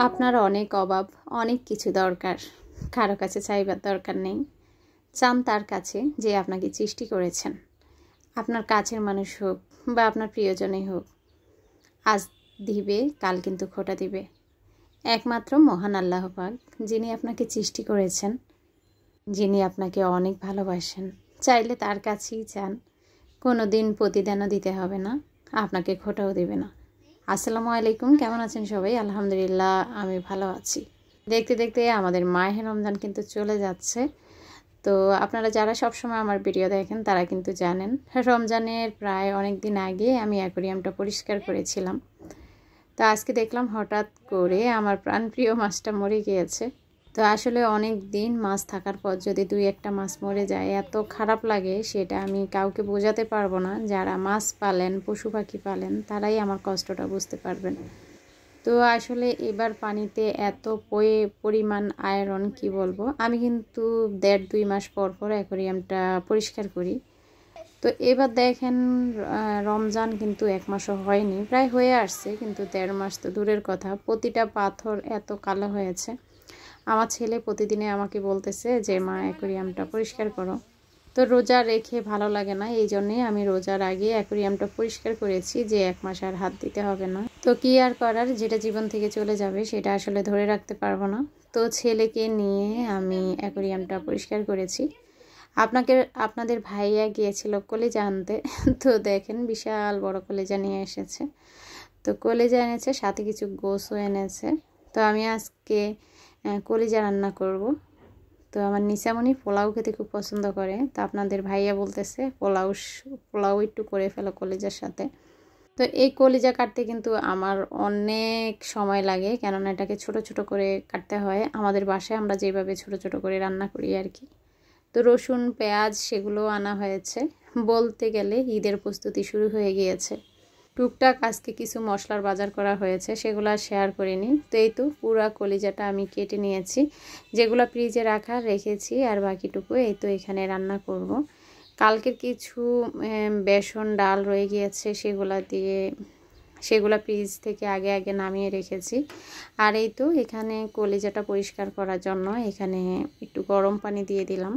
আপনার অনেক অভাব, অনেক কিছু দরকার, কারো কাছে চাইবার দরকার নেই। চান তার কাছে যে আপনাকে সৃষ্টি করেছেন, আপনার কাছের মানুষ হোক বা আপনার প্রিয়জনই হোক। আজ দিবে, কাল কিন্তু খোটা দিবে। একমাত্র মহান আল্লাহ পাক, যিনি আপনাকে সৃষ্টি করেছেন, যিনি আপনাকে অনেক ভালোবাসেন, চাইলে তার কাছেই চান। কোনো দিন প্রতিদানও দিতে হবে না, আপনাকে খোটাও দেবে না। আসসালামু আলাইকুম, কেমন আছেন সবাই? আলহামদুলিল্লাহ, আমি ভালো আছি। দেখতে দেখতে আমাদের মাহে রমজান কিন্তু চলে যাচ্ছে। তো আপনারা যারা সবসময় আমার ভিডিও দেখেন তারা কিন্তু জানেন, রমজানের প্রায় অনেক দিন আগে আমি অ্যাকোয়ারিয়ামটা পরিষ্কার করেছিলাম। তো আজকে দেখলাম হঠাৎ করে আমার প্রাণপ্রিয় মাছটা মরে গিয়েছে। তো আসলে অনেক দিন মাছ থাকার পর যদি দুই একটা মাছ মরে যায়, এত খারাপ লাগে, সেটা আমি কাউকে বোঝাতে পারবো না। যারা মাছ পালেন, পশু পাখি পালেন, তারাই আমার কষ্টটা বুঝতে পারবেন। তো আসলে এবার পানিতে এত পরিমাণ আয়রন, কি বলবো। আমি কিন্তু 1.5-2 মাস পর পর অ্যাকোয়ারিয়ামটা পরিষ্কার করি। তো এবার দেখেন, রমজান কিন্তু 1 মাসও হয়নি, প্রায় হয়ে আসছে, কিন্তু 1.5 মাস তো দূরের কথা। প্রতিটা পাথর এত কালো হয়েছে। আমার ছেলে প্রতিদিনে আমাকে বলতেছে যে মা, অ্যাকোয়ারিয়ামটা পরিষ্কার করো। তো রোজা রেখে ভালো লাগে না, এই জন্যেই আমি রোজার আগে অ্যাকোয়ারিয়ামটা পরিষ্কার করেছি, যে 1 মাস আর হাত দিতে হবে না। তো কি আর করার, যেটা জীবন থেকে চলে যাবে সেটা আসলে ধরে রাখতে পারবো না। তো ছেলেকে নিয়ে আমি অ্যাকোয়ারিয়ামটা পরিষ্কার করেছি। আপনাদের ভাইয়া গিয়েছিল কলিজা আনতে। তো দেখেন, বিশাল বড় কলিজা নিয়ে এসেছে। তো কলিজা এনেছে, সাথে কিছু গোশও এনেছে। তো আমি আজকে কলিজা রান্না করব। তো আমার নিশামণি পোলাও খেতে খুব পছন্দ করে। তো আপনাদের ভাইয়া বলতেছে পোলাও একটু করে ফেলো কলিজার সাথে। তো এই কলিজা কাটতে কিন্তু আমার অনেক সময় লাগে, কেননা এটাকে ছোট ছোট করে কাটতে হয়। আমাদের বাসায় আমরা যেভাবে ছোট ছোট করে রান্না করি আর কি। তো রসুন, পেঁয়াজ সেগুলো আনা হয়েছে। বলতে গেলে ঈদের প্রস্তুতি শুরু হয়ে গিয়েছে। টুকটাক আজকে কিছু মশলার বাজার করা হয়েছে, সেগুলো শেয়ার করিনি। তো এই তো পুরা কলিজাটা আমি কেটে নিয়েছি, যেগুলো ফ্রিজে রেখেছি, আর বাকিটুকু এই তো এখানে রান্না করব। কালকের কিছু বেসন ডাল রয়ে গিয়েছে, সেগুলা ফ্রিজ থেকে আগে আগে নামিয়ে রেখেছি। আর এই তো এখানে কলিজাটা পরিষ্কার করার জন্য এখানে একটু গরম পানি দিয়ে দিলাম।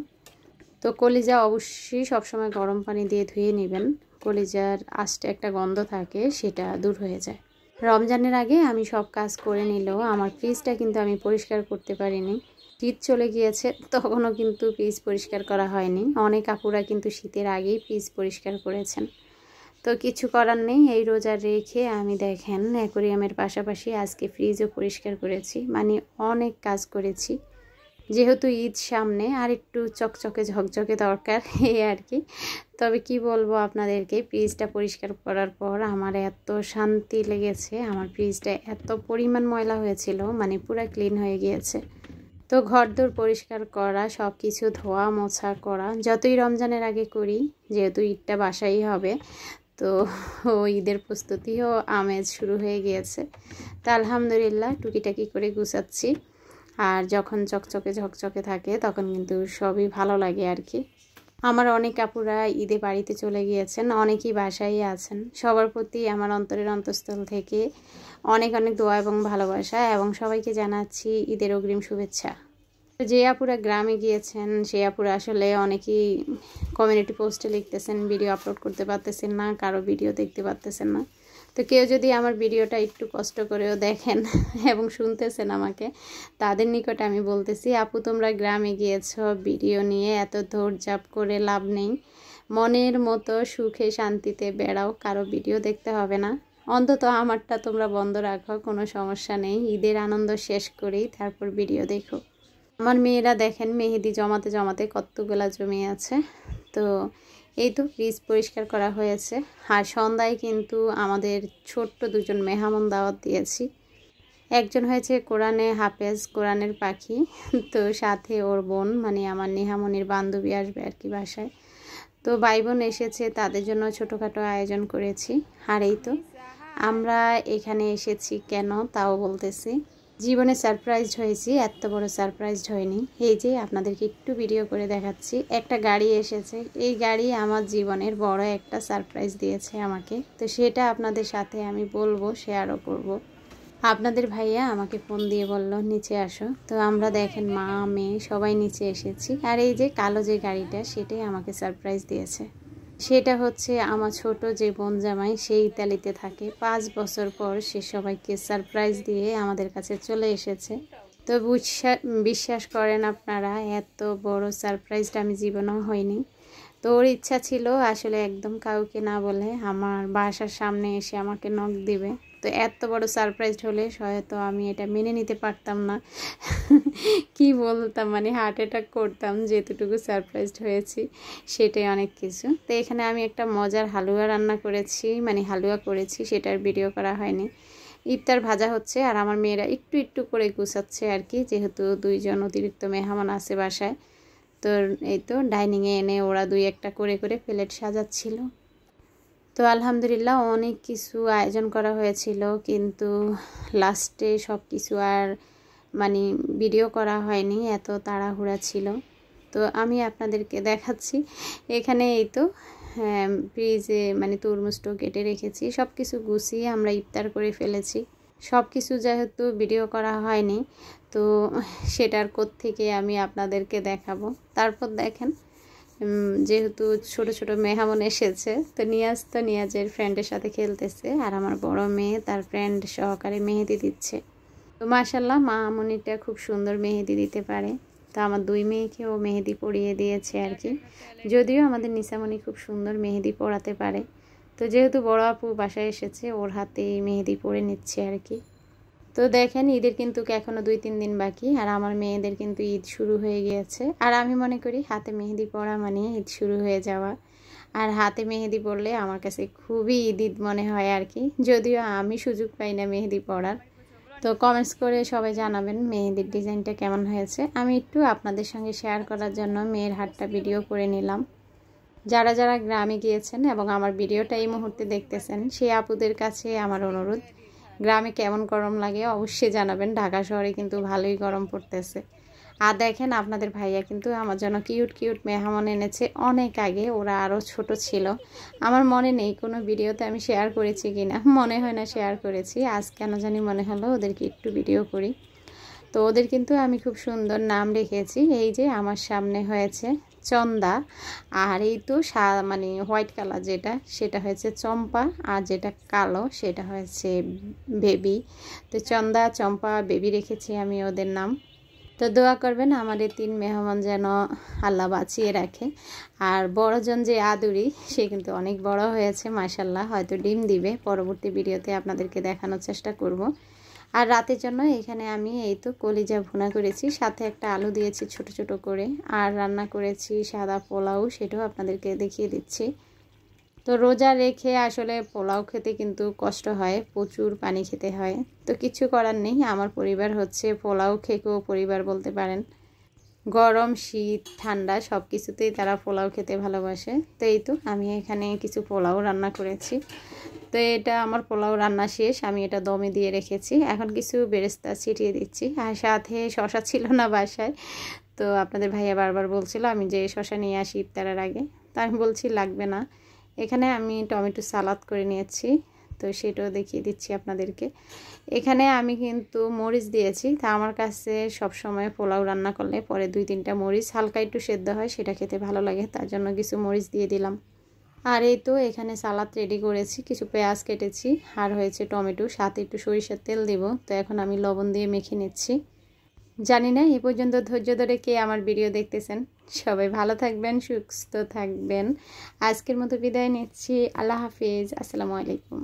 তো কলিজা অবশ্যই সবসময় গরম পানি দিয়ে ধুয়ে নেবেন, কলিজার আস্তে একটা গন্ধ থাকে, সেটা দূর হয়ে যায়। রমজানের আগে আমি সব কাজ করে নিলেও আমার ফ্রিজটা কিন্তু আমি পরিষ্কার করতে পারিনি। শীত চলে গিয়েছে, তখনও কিন্তু ফ্রিজ পরিষ্কার করা হয়নি। অনেক আপুরা কিন্তু শীতের আগেই ফ্রিজ পরিষ্কার করেছেন। তো কিছু করার নেই, এই রোজা রেখে আমি দেখেন অ্যাকোয়ারিয়ামের পাশাপাশি আজকে ফ্রিজও পরিষ্কার করেছি, মানে অনেক কাজ করেছি। যেহেতু ঈদ সামনে, আর একটু চকচকে ঝকঝকে দরকার, এই আর কি। তবে কি বলবো আপনাদেরকে, ফ্রিজটা পরিষ্কার করার পর আমার এত শান্তি লেগেছে। আমার ফ্রিজটা এত পরিমাণ ময়লা হয়েছিল, মানে পুরো ক্লিন হয়ে গিয়েছে। তো ঘরদোর পরিষ্কার করা, সব কিছু ধোয়া মোছা করা যতই রমজানের আগে করি, যেহেতু ঈদটা বাসাই হবে, তো ঈদের প্রস্তুতিও আমেজ শুরু হয়ে গিয়েছে। তো আলহামদুলিল্লাহ টুকিটাকি করে গুছাচ্ছি। আর যখন চকচকে ঝকচকে থাকে তখন কিন্তু সবই ভালো লাগে আর কি। আমার অনেক আপুরা ঈদে বাড়িতে চলে গিয়েছেন, অনেকেই বাসায় আছেন। সবার প্রতি আমার অন্তরের অন্তঃস্থল থেকে অনেক অনেক দোয়া এবং ভালোবাসা, এবং সবাইকে জানাচ্ছি ঈদের অগ্রিম শুভেচ্ছা। যে আপুরা গ্রামে গিয়েছেন, সে আপুরা আসলে অনেকেই কমিউনিটি পোস্টে লিখতেছেন ভিডিও আপলোড করতে পারতেছেন না, কারো ভিডিও দেখতে পারতেছেন না। তো কেউ যদি আমার ভিডিওটা একটু কষ্ট করেও দেখেন এবং শুনতেছেন আমাকে, তাদের নিকট আমি বলতেছি, আপু তোমরা গ্রামে গিয়েছো, ভিডিও নিয়ে এত দৌড়ঝাঁপ করে লাভ নেই। মনের মতো সুখে শান্তিতে বেড়াও, কারো ভিডিও দেখতে হবে না। অন্তত আমারটা তোমরা বন্ধ রাখো, কোনো সমস্যা নেই। ঈদের আনন্দ শেষ করেই তারপর ভিডিও দেখো। আমার মেয়েরা দেখেন মেহেদি জমাতে জমাতে কতগুলা জমে আছে। তো এই তো ফ্রিজ পরিষ্কার করা হয়েছে। আর সন্ধ্যায় কিন্তু আমাদের ছোট্ট দুজন মেহমান দাওয়াত দিয়েছি। একজন হয়েছে কোরআনে হাফেজ, কোরআনের পাখি। তো সাথে ওর বোন, মানে আমার নেহামনির বান্ধবী আসবে আর কি বাসায়। তো ভাই বোন এসেছে, তাদের জন্য ছোটোখাটো আয়োজন করেছি। আর এই তো আমরা এখানে এসেছি কেন তাও বলতেছি। জীবনে সারপ্রাইজড হয়েছি, এত বড় সারপ্রাইজড হয়নি। এই যে আপনাদেরকে একটু ভিডিও করে দেখাচ্ছি, একটা গাড়ি এসেছে। এই গাড়ি আমার জীবনের বড় একটা সারপ্রাইজ দিয়েছে আমাকে। তো সেটা আপনাদের সাথে আমি বলবো, শেয়ারও করব। আপনাদের ভাইয়া আমাকে ফোন দিয়ে বলল নিচে আসো। তো আমরা দেখেন মা মেয়ে সবাই নিচে এসেছি। আর এই যে কালো যে গাড়িটা সেটাই আমাকে সারপ্রাইজ দিয়েছে। সেটা হচ্ছে আমার ছোট যে বোন জামাই, সে ইতালিতে থাকে। 5 বছর পর সে সবাইকে সারপ্রাইজ দিয়ে আমাদের কাছে চলে এসেছে। তো বিশ্বাস করেন আপনারা, এত বড় সারপ্রাইজটা আমি জীবনেও হয়নি। তো ওর ইচ্ছা ছিল আসলে একদম কাউকে না বলে আমার বাসার সামনে এসে আমাকে নক দিবে। তো এত বড় সারপ্রাইজ হলে হয়তো আমি এটা মেনে নিতে পারতাম না। কি বলতাম, মানে হার্ট অ্যাটাক করতাম, যেতটুকু সারপ্রাইজড হয়েছি সেটাই অনেক কিছু। তো এখানে আমি একটা মজার হালুয়া রান্না করেছি, মানে হালুয়া করেছি, সেটার ভিডিও করা হয়নি। ইফতার ভাজা হচ্ছে আর আমার মেয়েরা একটু একটু করে গুছাচ্ছে আর কি, যেহেতু 2 জন অতিরিক্ত মেহমান আছে বাসায়। তো এই তো ডাইনিংয়ে এনে ওরা 2-1টা করে করে প্লেট সাজাচ্ছিল। তো আলহামদুলিল্লাহ অনেক কিছু আয়োজন করা হয়েছিল, কিন্তু লাস্টে সব কিছু আর মানে ভিডিও করা হয়নি, এত তাড়াহুড়া ছিল। তো আমি আপনাদেরকে দেখাচ্ছি। এখানে এই তো ফ্রিজে মানে তরমুজটা কেটে রেখেছি, সব কিছু গুছিয়ে আমরা ইফতার করে ফেলেছি। সব কিছু যেহেতু ভিডিও করা হয়নি, তো সেটার কোত্থেকে আমি আপনাদেরকে দেখাবো। তারপর দেখেন যেহেতু ছোট ছোট মেহমান এসেছে, তো নিয়াজের ফ্রেন্ডের সাথে খেলতেছে, আর আমার বড় মেয়ে তার ফ্রেন্ড সহকারে মেহেদি দিচ্ছে। তো মাশাল্লাহ মা আমনিটা খুব সুন্দর মেহেদি দিতে পারে। তো আমার 2 মেয়েকেও মেহেদি পরিয়ে দিয়েছে আর কি। যদিও আমাদের নিসামণি খুব সুন্দর মেহেদি পরাতে পারে। তো যেহেতু বড় আপু বাসায় এসেছে, ওর হাতে মেহেদি পরে নিচ্ছে আর কি। তো দেখেন ঈদের কিন্তু এখনও 2-3 দিন বাকি, আর আমার মেয়েদের কিন্তু ঈদ শুরু হয়ে গিয়েছে। আর আমি মনে করি হাতে মেহেদি পরা মানে ঈদ শুরু হয়ে যাওয়া। আর হাতে মেহেদি পরলে আমার কাছে খুবই ঈদ মনে হয় আর কি, যদিও আমি সুযোগ পাই না মেহেদি পরার। তো কমেন্টস করে সবাই জানাবেন মেহেদির ডিজাইনটা কেমন হয়েছে। আমি একটু আপনাদের সঙ্গে শেয়ার করার জন্য মেয়ের হাতটা ভিডিও করে নিলাম। যারা যারা গ্রামে গিয়েছেন এবং আমার ভিডিওটা এই মুহূর্তে দেখতেছেন, সেই আপুদের কাছে আমার অনুরোধ, গ্রামে কেমন গরম লাগে অবশ্যই জানাবেন। ঢাকা শহরে কিন্তু ভালোই গরম পড়তেছে। আর দেখেন আপনাদের ভাইয়া কিন্তু আমার জন্য কিউট কিউট মেহমান এনেছে অনেক আগে, ওরা আরও ছোট ছিল। আমার মনে নেই কোনো ভিডিওতে আমি শেয়ার করেছি কিনা, মনে হয় না শেয়ার করেছি। আজ কেন জানি মনে হলো ওদেরকে একটু ভিডিও করি। তো ওদের কিন্তু আমি খুব সুন্দর নাম রেখেছি। এই যে আমার সামনে হয়েছে চন্দা, আর এই তো মানে হোয়াইট কালার যেটা সেটা হয়েছে চম্পা, আর যেটা কালো সেটা হয়েছে বেবি। তো চন্দা, চম্পা, বেবি রেখেছি আমি ওদের নাম। তো দোয়া করবেন আমাদের 3 মেহমান যেন আল্লাহ বাঁচিয়ে রাখে। আর বড়জন যে আদুরি, সে কিন্তু অনেক বড় হয়েছে মাশাল্লাহ, হয়তো ডিম দিবে, পরবর্তী ভিডিওতে আপনাদেরকে দেখানোর চেষ্টা করব। আর রাতের জন্য এখানে আমি এই তো কলিজা ভুনা করেছি, সাথে একটা আলু দিয়েছি ছোট ছোট করে, আর রান্না করেছি সাদা পোলাও, সেটাও আপনাদেরকে দেখিয়ে দিচ্ছি। তো রোজা রেখে আসলে পোলাও খেতে কিন্তু কষ্ট হয়, প্রচুর পানি খেতে হয়। তো কিছু করার নেই, আমার পরিবার হচ্ছে পোলাও খেকেও পরিবার বলতে পারেন। গরম শীত ঠান্ডা সব কিছুতেই তারা পোলাও খেতে ভালোবাসে। তো এই তো আমি এখানে কিছু পোলাও রান্না করেছি। তো এটা আমার পোলাও রান্না শেষ, আমি এটা দমে দিয়ে রেখেছি। এখন কিছু বেরেস্তা ছিটিয়ে দিচ্ছি, আর সাথে শশা ছিল না বাসায়। তো আপনাদের ভাইয়া বারবার বলছিল আমি যে শশা নিয়ে আসি ইফতারের আগে, তো আমি বলছি লাগবে না। এখানে আমি টমেটো সালাদ করে নিয়েছি, তো সেটাও দেখিয়ে দিচ্ছি আপনাদেরকে। এখানে আমি কিন্তু মরিচ দিয়েছি, তা আমার কাছে সব সময় পোলাও রান্না করলে পরে 2-3টা মরিচ হালকা একটু সেদ্ধ হয়, সেটা খেতে ভালো লাগে, তার জন্য কিছু মরিচ দিয়ে দিলাম। আর এই তো এখানে সালাদ রেডি করেছি, কিছু পেঁয়াজ কেটেছি, আর হয়েছে টমেটো, সাথে একটু সরিষার তেল দেব। তো এখন আমি লবণ দিয়ে মেখে নিচ্ছি। জানি না এই পর্যন্ত ধৈর্য ধরে কে আমার ভিডিও দেখতেছেন। সবাই ভালো থাকবেন, সুস্থ থাকবেন। আজকের মতো বিদায় নিচ্ছি। আল্লাহ হাফিজ, আসসালামু আলাইকুম।